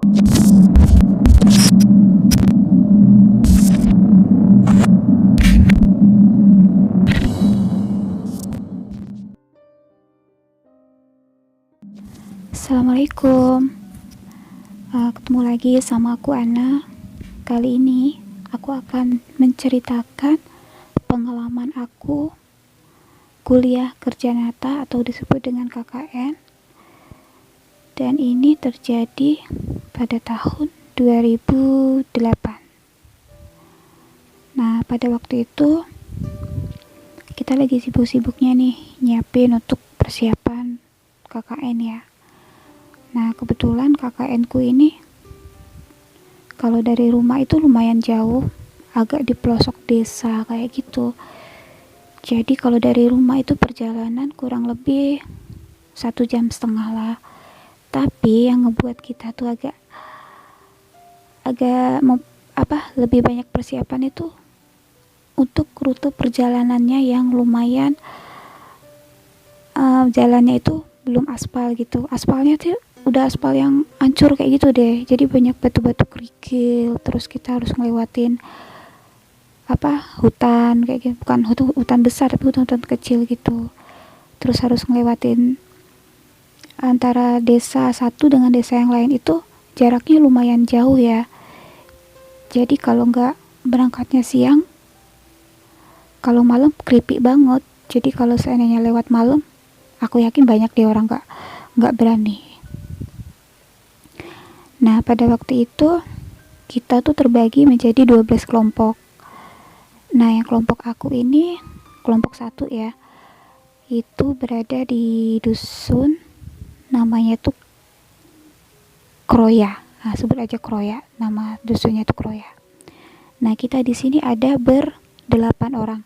Assalamualaikum. Ketemu lagi sama aku Ana. Kali ini aku akan menceritakan pengalaman aku kuliah kerja nyata atau disebut dengan KKN. Dan ini terjadi pada tahun 2008. Nah, pada waktu itu kita lagi sibuk-sibuknya nih nyiapin untuk persiapan KKN ya. Nah, kebetulan KKN ku ini kalau dari rumah itu lumayan jauh, agak di pelosok desa kayak gitu. Jadi kalau dari rumah itu perjalanan kurang lebih 1,5 jam lah. Tapi yang ngebuat kita tuh agak lebih banyak persiapan itu untuk rute perjalanannya yang lumayan jalannya itu belum aspal gitu. Aspalnya tuh udah aspal yang hancur kayak gitu deh, jadi banyak batu-batu kerikil, terus kita harus ngelewatin hutan kayak gitu, bukan hutan besar tapi hutan kecil gitu, terus harus ngelewatin antara desa satu dengan desa yang lain itu jaraknya lumayan jauh ya. Jadi kalau nggak berangkatnya siang, kalau malam keripik banget. Jadi kalau seandainya lewat malam, aku yakin banyak deh orang nggak berani. Nah, pada waktu itu kita tuh terbagi menjadi 12 kelompok. Nah, yang kelompok aku ini, kelompok 1 ya, itu berada di dusun namanya tuh Kroya. Nah, sebut aja Kroya, nama dusunnya tuh Kroya. Nah, kita di sini ada 8 orang.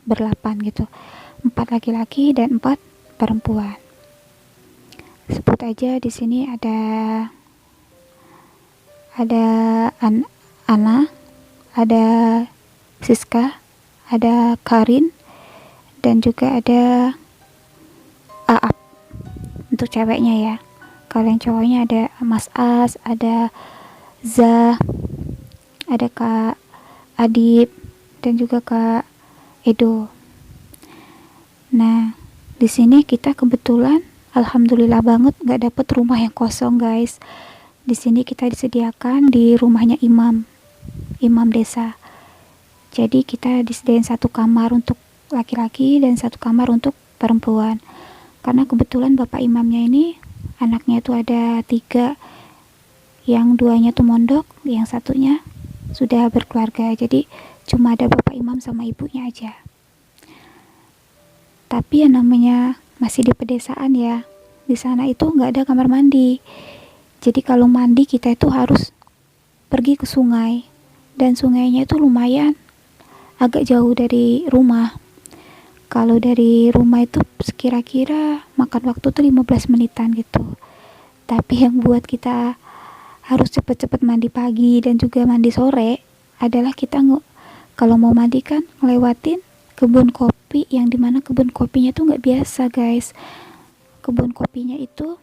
8 gitu. 4 laki-laki dan 4 perempuan. Sebut aja di sini ada Ana, ada Siska, ada Karin, dan juga ada Aap untuk ceweknya ya. Kalau yang cowoknya ada Mas As, ada Zah, ada Kak Adib, dan juga Kak Edo. Nah, di sini kita kebetulan alhamdulillah banget nggak dapet rumah yang kosong guys. Di sini kita disediakan di rumahnya imam desa. Jadi kita disediain 1 kamar untuk laki-laki dan 1 kamar untuk perempuan. Karena kebetulan bapak imamnya ini anaknya itu ada 3, yang 2-nya tuh mondok, yang 1-nya sudah berkeluarga. Jadi cuma ada bapak imam sama ibunya aja. Tapi yang namanya masih di pedesaan ya, di sana itu nggak ada kamar mandi. Jadi kalau mandi kita itu harus pergi ke sungai, dan sungainya itu lumayan agak jauh dari rumah. Kalau dari rumah itu kira-kira makan waktu tuh 15 menitan gitu. Tapi yang buat kita harus cepet-cepet mandi pagi dan juga mandi sore adalah kita kalau mau mandi kan ngelewatin kebun kopi, yang dimana kebun kopinya tuh nggak biasa guys. Kebun kopinya itu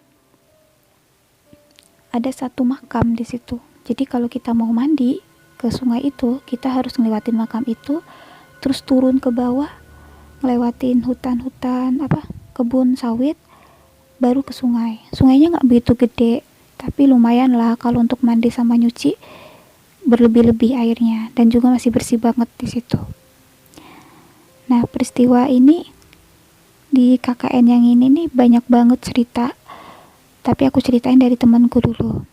ada 1 makam di situ. Jadi kalau kita mau mandi ke sungai itu, kita harus ngelewatin makam itu, terus turun ke bawah, ngelewatin hutan-hutan kebun sawit, baru ke sungai. Sungainya nggak begitu gede, tapi lumayan lah kalau untuk mandi sama nyuci, berlebih-lebih airnya, dan juga masih bersih banget di situ. Nah, peristiwa ini di KKN yang ini nih banyak banget cerita, tapi aku ceritain dari temanku dulu.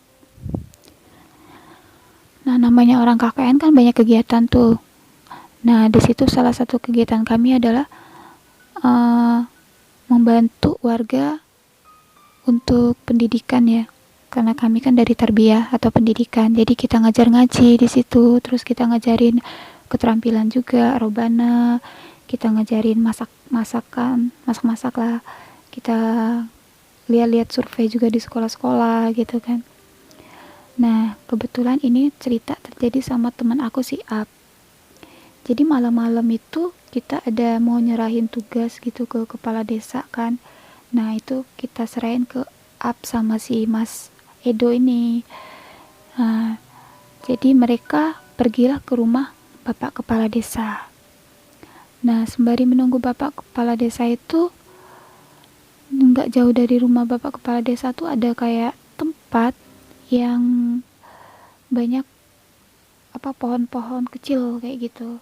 Nah, namanya orang KKN kan banyak kegiatan tuh. Nah, di situ salah satu kegiatan kami adalah membantu warga untuk pendidikan ya. Karena kami kan dari tarbiyah atau pendidikan, jadi kita ngajar ngaji di situ, terus kita ngajarin keterampilan juga, robana, kita ngajarin masak lah, kita lihat-lihat survei juga di sekolah-sekolah gitu kan. Nah, kebetulan ini cerita terjadi sama teman aku si Ap. Jadi malam-malam itu kita ada mau nyerahin tugas gitu ke kepala desa kan. Nah, itu kita serahin ke Ap sama si Mas Edo ini. Nah, jadi mereka pergilah ke rumah Bapak Kepala Desa. Nah, sembari menunggu Bapak Kepala Desa itu, nggak jauh dari rumah Bapak Kepala Desa tuh ada kayak tempat yang banyak pohon-pohon kecil kayak gitu.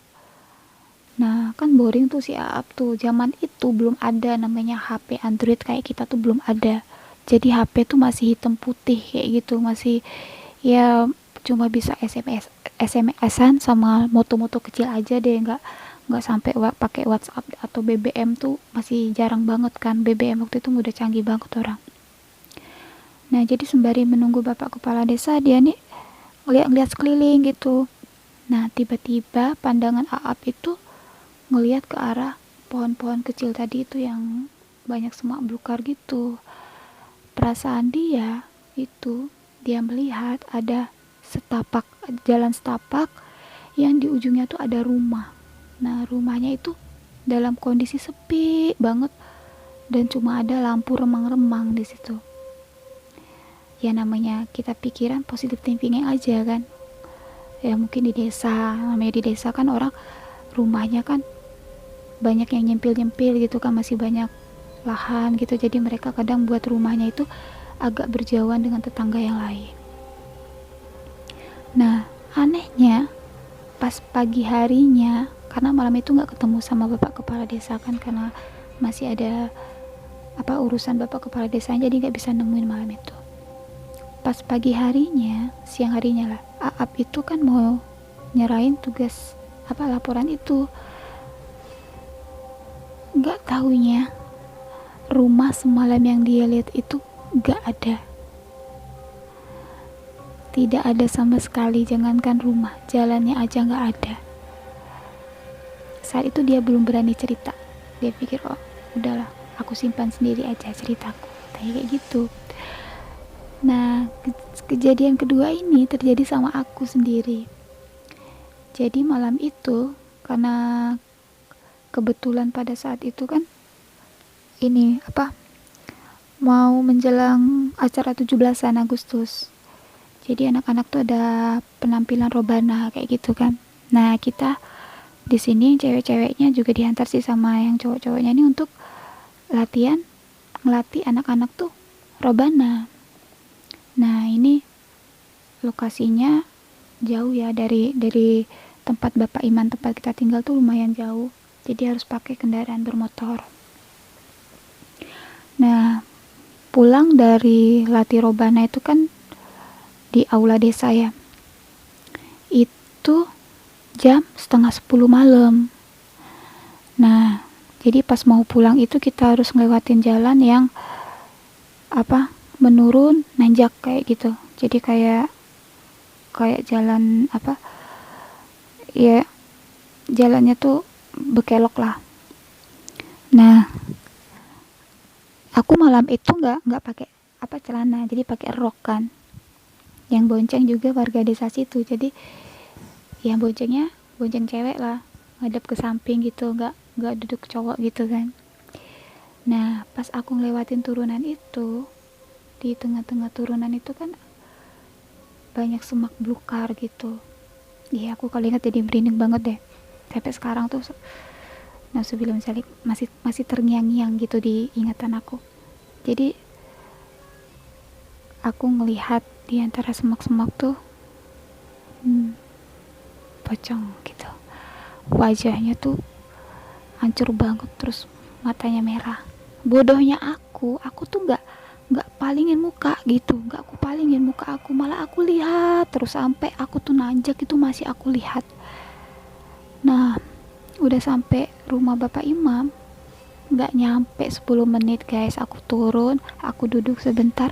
Nah, kan boring tuh si Aap tuh. Zaman itu belum ada namanya HP Android kayak kita tuh belum ada. Jadi HP tuh masih hitam putih kayak gitu, masih ya cuma bisa SMS SMS-an sama moto-moto kecil aja deh, nggak sampai pakai WhatsApp atau BBM tuh masih jarang banget kan. BBM waktu itu udah canggih banget orang. Nah, jadi sembari menunggu Bapak Kepala Desa, dia nih ngeliat-ngeliat sekeliling gitu. Nah, tiba-tiba pandangan Aap itu ngeliat ke arah pohon-pohon kecil tadi itu yang banyak semak belukar gitu. Perasaan dia itu, dia melihat ada jalan setapak yang di ujungnya tuh ada rumah. Nah, rumahnya itu dalam kondisi sepi banget dan cuma ada lampu remang-remang di situ. Ya namanya kita pikiran positif thinking aja kan. Ya mungkin di desa, namanya di desa kan orang rumahnya kan banyak yang nyempil-nyempil gitu kan, masih banyak lahan gitu, jadi mereka kadang buat rumahnya itu agak berjauhan dengan tetangga yang lain. Nah, anehnya pas pagi harinya, karena malam itu nggak ketemu sama Bapak Kepala Desa kan, karena masih ada urusan Bapak Kepala Desanya, jadi nggak bisa nemuin malam itu. Pas pagi harinya, siang harinya lah, Aap itu kan mau nyerahin tugas laporan itu. Nggak taunya rumah semalam yang dia lihat itu nggak ada. Tidak ada sama sekali, jangankan rumah, jalannya aja nggak ada. Saat itu dia belum berani cerita. Dia pikir, oh udahlah, aku simpan sendiri aja ceritaku, kayak gitu. Nah, kejadian kedua ini terjadi sama aku sendiri. Jadi malam itu, karena kebetulan pada saat itu kan ini mau menjelang acara 17-an Agustus. Jadi anak-anak tuh ada penampilan robana kayak gitu kan. Nah, kita di sini cewek-ceweknya juga diantar sih sama yang cowok-cowoknya ini untuk ngelatih anak-anak tuh robana. Nah, ini lokasinya jauh ya dari tempat Bapak Iman, tempat kita tinggal tuh lumayan jauh. Jadi harus pakai kendaraan bermotor. Nah, pulang dari latih robana itu kan di aula desa ya. Itu jam setengah 10 malam. Nah, jadi pas mau pulang itu kita harus ngelewatin jalan yang menurun nanjak kayak gitu. Jadi kayak jalan ya jalannya tuh bekelok lah. Nah, aku malam itu nggak pakai celana, jadi pakai rok kan. Yang bonceng juga warga desa situ, jadi yang bonceng cewek lah, ngadep ke samping gitu, nggak duduk cowok gitu kan. Nah, pas aku ngelewatin turunan itu, di tengah-tengah turunan itu kan banyak semak belukar gitu. Iya, aku kalau ingat jadi merinding banget deh. Sampai sekarang tuh nasubilah misalnya masih terngiang-ngiang gitu di ingatan aku. Jadi aku ngelihat di antara semak-semak tuh pocong gitu. Wajahnya tuh hancur banget, terus matanya merah. Bodohnya aku tuh nggak palingin muka gitu, nggak aku palingin muka aku, malah aku lihat terus sampai aku tuh nanjak itu masih aku lihat. Nah, udah sampai rumah Bapak Imam, nggak nyampe 10 menit guys, aku turun, aku duduk sebentar,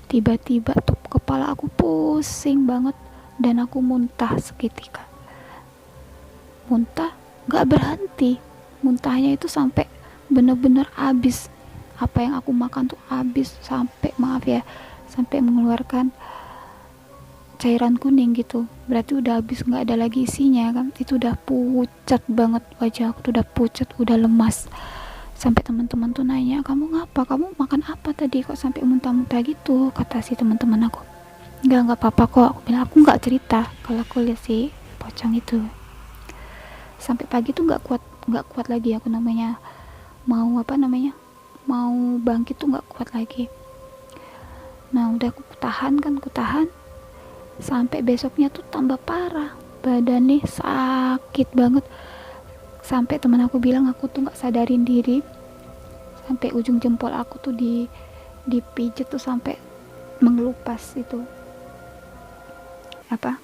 tiba-tiba tuh kepala aku pusing banget dan aku muntah seketika. Muntah nggak berhenti, muntahnya itu sampai bener-bener habis. Apa yang aku makan tuh habis sampai sampai mengeluarkan cairan kuning gitu. Berarti udah habis, nggak ada lagi isinya kan. Itu udah pucat banget wajah aku tuh, udah pucat, udah lemas. Sampai teman-teman tuh nanya, kamu ngapa, kamu makan apa tadi kok sampai muntah-muntah gitu, kata si teman-teman aku. nggak apa-apa kok, aku bilang. Aku nggak cerita kalau aku lihat si pocong itu. Sampai pagi tuh nggak kuat lagi aku namanya, mau bangkit tuh nggak kuat lagi. Nah udah aku tahan sampai besoknya tuh tambah parah, badan nih sakit banget, sampai teman aku bilang aku tuh nggak sadarin diri, sampai ujung jempol aku tuh dipijet tuh sampai mengelupas itu,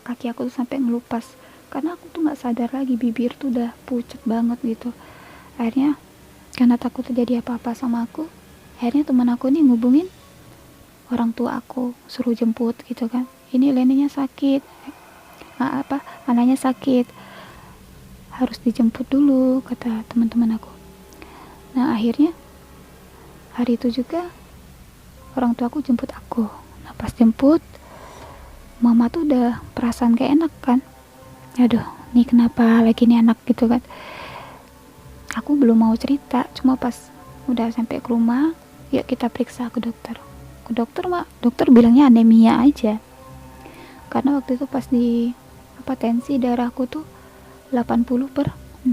kaki aku tuh sampai ngelupas, karena aku tuh nggak sadar lagi, bibir tuh udah pucat banget gitu. Akhirnya karena takut terjadi apa-apa sama aku, akhirnya teman aku nih ngubungin orang tua aku, suruh jemput gitu kan, ini Leninya sakit, anaknya sakit, harus dijemput dulu kata teman-teman aku. Nah akhirnya hari itu juga orang tua aku jemput aku. Nah pas jemput, mama tuh udah perasaan gak enak kan, aduh nih kenapa lagi nih anak gitu kan. Aku belum mau cerita, cuma pas udah sampai ke rumah, yuk kita periksa ke dokter. Dokter bilangnya anemia aja, karena waktu itu pas di tensi darahku tuh 80/60.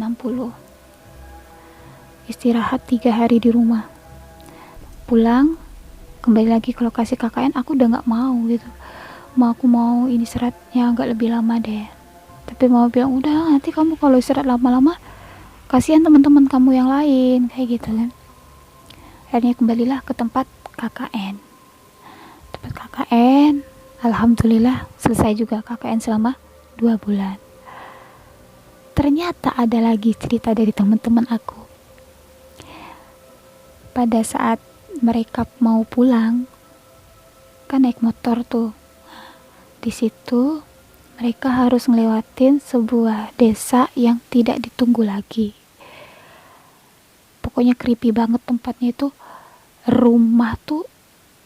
Istirahat 3 hari di rumah, pulang kembali lagi ke lokasi KKN. Aku udah nggak mau gitu, aku mau ini istirahatnya agak lebih lama deh, tapi mau bilang udah nanti kamu kalau istirahat lama-lama kasihan teman-teman kamu yang lain kayak gitu kan. Akhirnya kembalilah ke tempat KKN. Alhamdulillah selesai juga KKN selama 2 bulan. Ternyata ada lagi cerita dari teman-teman aku. Pada saat mereka mau pulang, kan naik motor tuh. Di situ mereka harus ngelewatin sebuah desa yang tidak ditunggu lagi. Pokoknya creepy banget tempatnya itu. Rumah tuh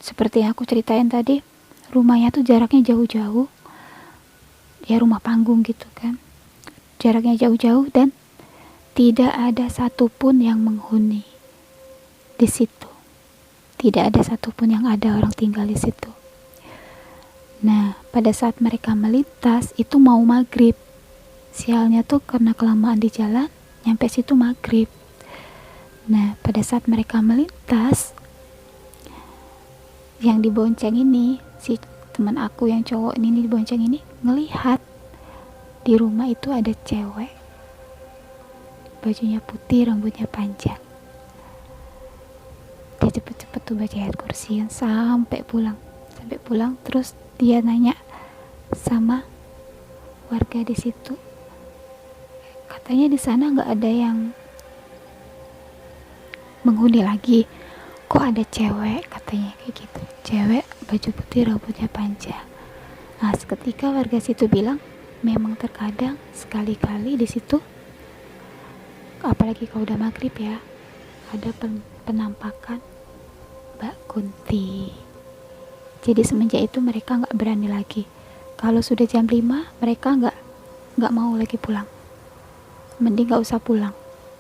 seperti yang aku ceritain tadi, rumahnya tuh jaraknya jauh-jauh. Ya rumah panggung gitu kan. Jaraknya jauh-jauh dan tidak ada satupun yang menghuni di situ. Tidak ada satupun yang ada orang tinggal di situ. Nah, pada saat mereka melintas itu mau maghrib. Sialnya tuh karena kelamaan di jalan, nyampe situ maghrib. Nah, pada saat mereka melintas, yang dibonceng ini, si teman aku yang cowok ini dibonceng ini, ngelihat di rumah itu ada cewek, bajunya putih, rambutnya panjang. Dia cepet-cepet tuh baca ayat kursi sampai pulang. Terus dia nanya sama warga di situ, katanya di sana nggak ada yang menghuni lagi, kok ada cewek, katanya kayak gitu, cewek baju putih rambutnya panjang. Nah seketika warga situ bilang memang terkadang sekali-kali di situ, apalagi kalau udah maghrib ya, ada penampakan Mbak Kunti. Jadi semenjak itu mereka nggak berani lagi. Kalau sudah jam 5 mereka nggak mau lagi pulang. Mending nggak usah pulang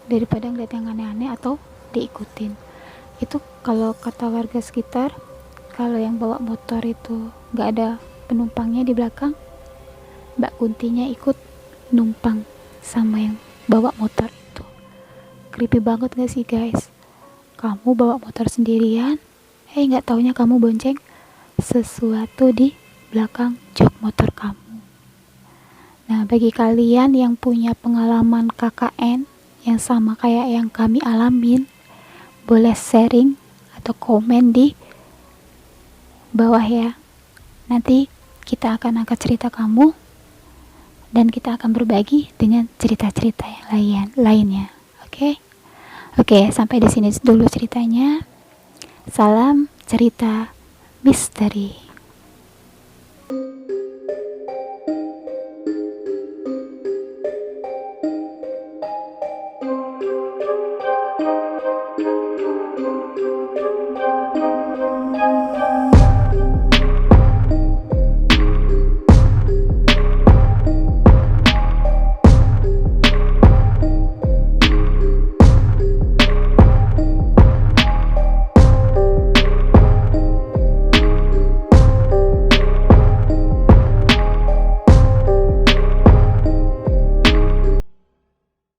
daripada ngeliat yang aneh-aneh atau diikutin. Itu kalau kata warga sekitar, kalau yang bawa motor itu nggak ada penumpangnya di belakang, Mbak Kuntinya ikut numpang sama yang bawa motor itu. Creepy banget gak sih guys? Kamu bawa motor sendirian, nggak taunya kamu bonceng sesuatu di belakang jok motor kamu. Nah, bagi kalian yang punya pengalaman KKN yang sama kayak yang kami alamin, boleh sharing atau komen di bawah ya. Nanti kita akan angkat cerita kamu dan kita akan berbagi dengan cerita-cerita yang lainnya. Oke, sampai di sini dulu ceritanya. Salam cerita misteri.